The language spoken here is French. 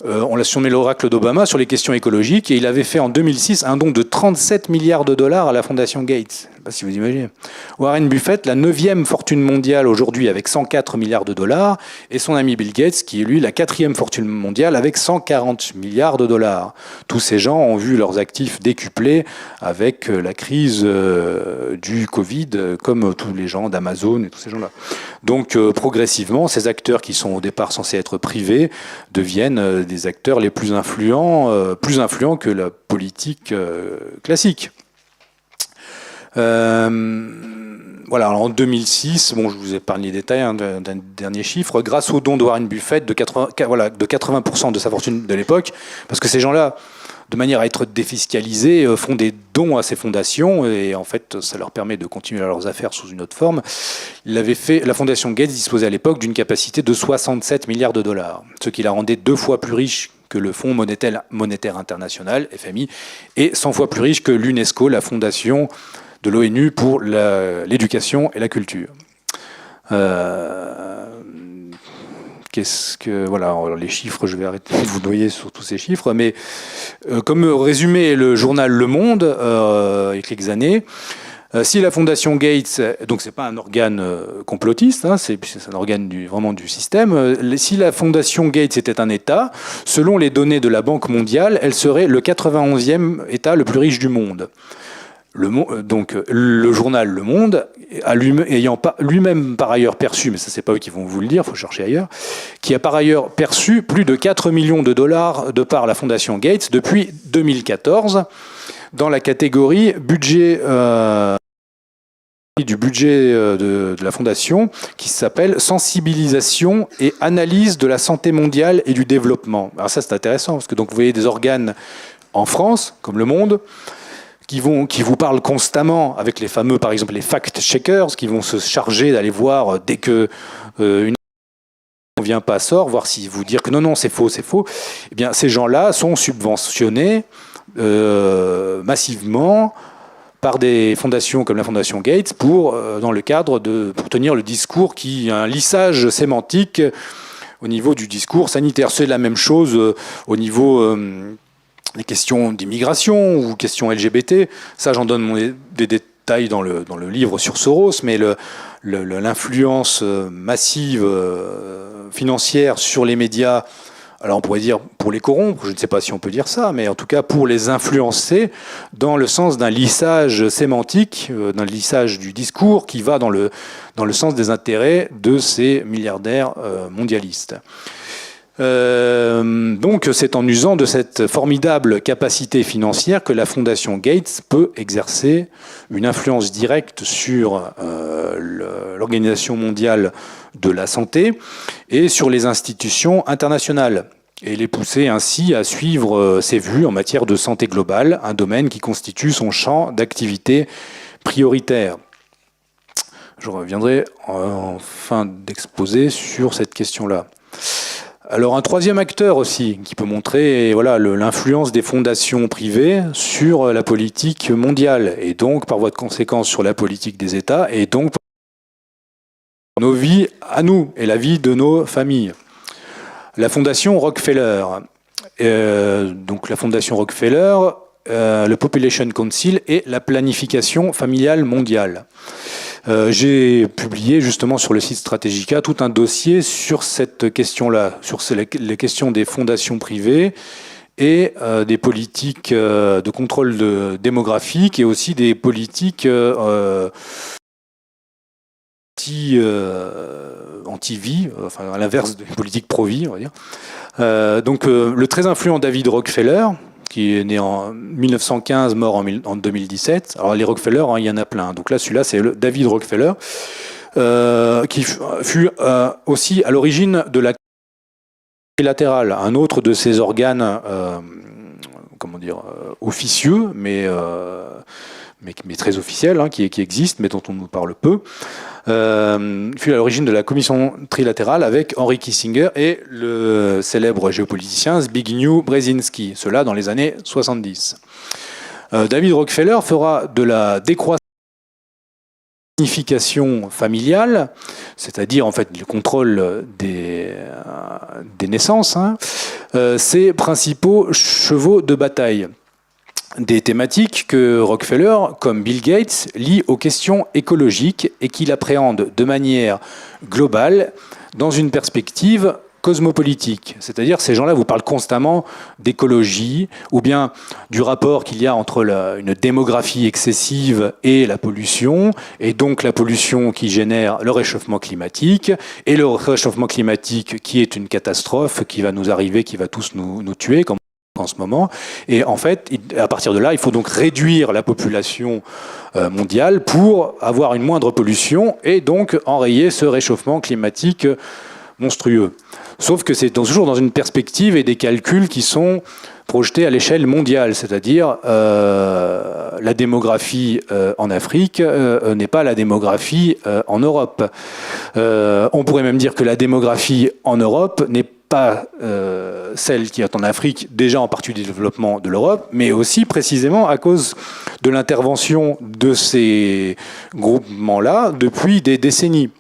On l'a surnommé l'oracle d'Obama sur les questions écologiques, et il avait fait en 2006 un don de 37 milliards de dollars à la Fondation Gates. Je ne sais pas si vous imaginez. Warren Buffett, la 9e fortune mondiale aujourd'hui avec 104 milliards de dollars, et son ami Bill Gates, qui est lui la 4e fortune mondiale avec 140 milliards de dollars. Tous ces gens ont vu leurs actifs décuplés avec la crise du Covid, comme tous les gens d'Amazon et tous ces gens-là. Donc progressivement, ces acteurs qui sont au départ censés être privés deviennent des acteurs les plus influents que la politique classique. Voilà, alors en 2006, bon, je vous épargne les détails d'un dernier chiffre, grâce au don de Warren Buffett de 80% de sa fortune de l'époque, parce que ces gens-là, de manière à être défiscalisés, font des dons à ces fondations, et en fait, ça leur permet de continuer leurs affaires sous une autre forme. La fondation Gates disposait à l'époque d'une capacité de 67 milliards de dollars, ce qui la rendait 2 fois plus riche que le Fonds monétaire international, FMI, et 100 fois plus riche que l'UNESCO, la fondation de l'ONU pour l'éducation et la culture. Voilà, alors les chiffres, je vais arrêter de vous noyer sur tous ces chiffres, mais comme résumé le journal Le Monde, il y a quelques années, si la Fondation Gates, donc c'est pas un organe complotiste, hein, c'est un organe vraiment du système, si la Fondation Gates était un État, selon les données de la Banque mondiale, elle serait le 91e État le plus riche du monde. Donc le journal Le Monde, ayant lui-même par ailleurs perçu, mais ça c'est pas eux qui vont vous le dire, il faut chercher ailleurs, qui a par ailleurs perçu plus de 4 millions de dollars de par la Fondation Gates depuis 2014 dans la catégorie budget du budget de la Fondation qui s'appelle Sensibilisation et analyse de la santé mondiale et du développement. Alors ça c'est intéressant parce que donc vous voyez des organes en France comme Le Monde qui vous parlent constamment avec les fameux, par exemple, les fact-checkers, qui vont se charger d'aller voir dès que une ne vient pas sort, voir si vous dire que non, c'est faux. Eh bien, ces gens-là sont subventionnés massivement par des fondations comme la Fondation Gates pour tenir le discours qui a un lissage sémantique au niveau du discours sanitaire. C'est la même chose au niveau des questions d'immigration ou questions LGBT, ça j'en donne des détails dans le livre sur Soros, mais l'influence massive financière sur les médias, alors on pourrait dire pour les corrompre, je ne sais pas si on peut dire ça, mais en tout cas pour les influencer dans le sens d'un lissage sémantique, d'un lissage du discours qui va dans le sens des intérêts de ces milliardaires mondialistes. Donc c'est en usant de cette formidable capacité financière que la Fondation Gates peut exercer une influence directe sur l'Organisation mondiale de la santé et sur les institutions internationales et les pousser ainsi à suivre ses vues en matière de santé globale, un domaine qui constitue son champ d'activité prioritaire. Je reviendrai en fin d'exposé sur cette question-là. Alors un troisième acteur aussi qui peut montrer l'influence des fondations privées sur la politique mondiale et donc par voie de conséquence sur la politique des États et donc nos vies à nous et la vie de nos familles. La fondation Rockefeller, donc la fondation Rockefeller, le Population Council et la planification familiale mondiale. J'ai publié justement sur le site Strategica tout un dossier sur cette question-là, sur les questions des fondations privées et des politiques de contrôle démographique et aussi des politiques anti-vie, enfin à l'inverse des politiques pro-vie, on va dire. Donc le très influent David Rockefeller, qui est né en 1915, mort en 2017. Alors les Rockefeller, il y en a plein. Donc là, celui-là, c'est David Rockefeller, qui fut aussi à l'origine de la trilatérale, un autre de ces organes, officieux, mais très officiel, hein, qui existe, mais dont on nous parle peu, fut à l'origine de la commission trilatérale avec Henry Kissinger et le célèbre géopoliticien Zbigniew Brzezinski, cela dans les années 70. David Rockefeller fera de la décroissance planification familiale, c'est-à-dire en fait le contrôle des naissances, ses principaux chevaux de bataille. Des thématiques que Rockefeller, comme Bill Gates, lie aux questions écologiques et qu'il appréhende de manière globale dans une perspective cosmopolitique. C'est-à-dire ces gens-là vous parlent constamment d'écologie ou bien du rapport qu'il y a entre une démographie excessive et la pollution, et donc la pollution qui génère le réchauffement climatique, et le réchauffement climatique qui est une catastrophe qui va nous arriver, qui va tous nous tuer, comme en ce moment. Et en fait, à partir de là, il faut donc réduire la population mondiale pour avoir une moindre pollution et donc enrayer ce réchauffement climatique monstrueux. Sauf que c'est toujours dans une perspective et des calculs qui sont projetés à l'échelle mondiale, c'est-à-dire la démographie en Afrique n'est pas la démographie en Europe. On pourrait même dire que la démographie en Europe n'est pas celle qui est en Afrique, déjà en partie du développement de l'Europe, mais aussi précisément à cause de l'intervention de ces groupements-là depuis des décennies.